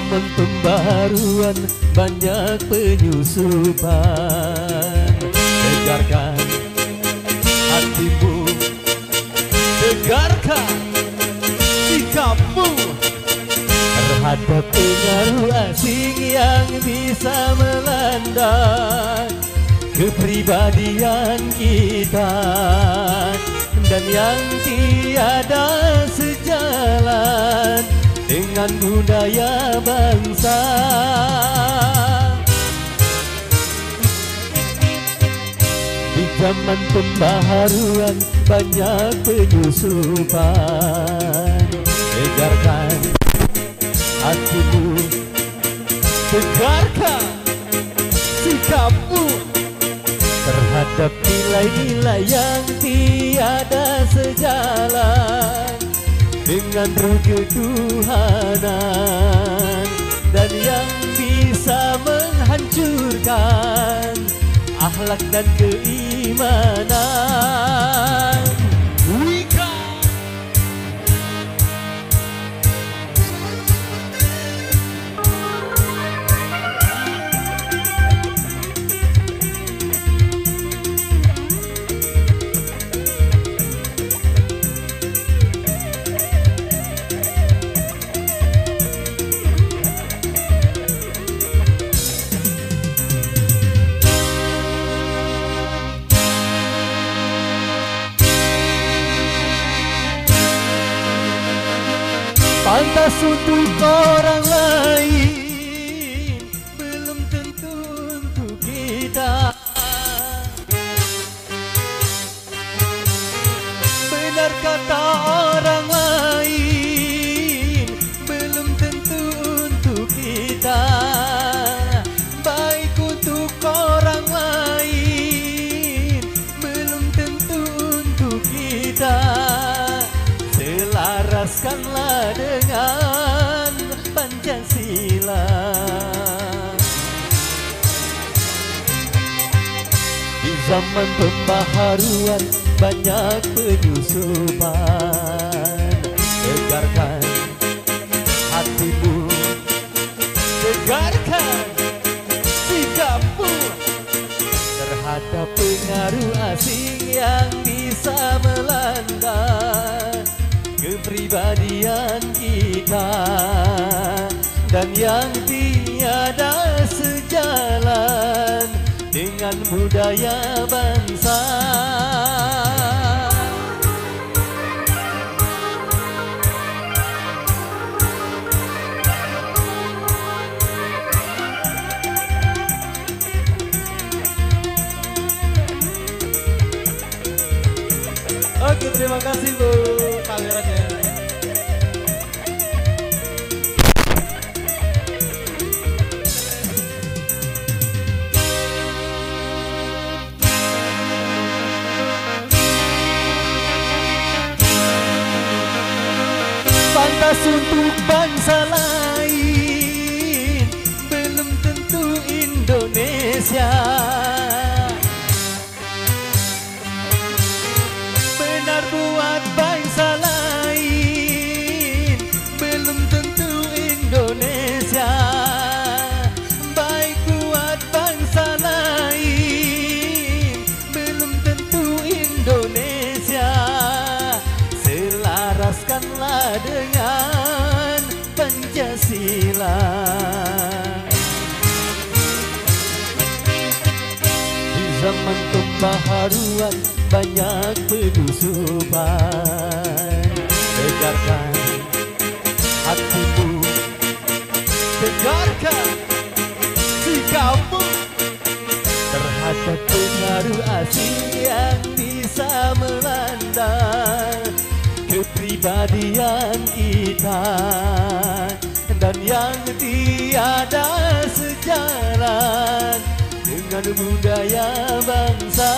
zaman pembaharuan banyak penyusupan. Tegarkan hatimu, tegarkan sikapmu terhadap pengaruh asing yang bisa melanda kepribadian kita dan yang tiada sejalan dengan budaya bangsa. Di zaman pembaharuan banyak penyusupan. Tegarkan hatimu, tegarkan sikapmu terhadap nilai-nilai yang tiada sejalan dengan ruh ketuhanan dan yang bisa menghancurkan akhlak dan keimanan. Wika pantas untuk orang lain, belum tentu untuk kita. Benar kata orang lain, belum tentu untuk kita. Baik untuk orang lain, belum tentu untuk kita. Selaraskanlah dengan Pancasila. Di zaman pembaharuan banyak penyusupan. Tegarkan hatimu, tegarkan sikapmu terhadap pengaruh asing yang bisa melanda kepribadian kita dan yang tiada sejalan dengan budaya bangsa. Oke, terima kasih Bu kameranya. Pantas untuk bangsa lain, belum tentu Indonesia. Benar buat bangsa lain, belum tentu Indonesia. Baik buat bangsa lain, belum tentu Indonesia. Selaraskanlah dengan Pancasila. Di zaman pembaharuan banyak penyusupan. Tegarkan hatimu, tegarkan sikapmu terhadap pengaruh asing yang bisa melanda kepribadian kita dan yang tiada sejalan dengan budaya bangsa.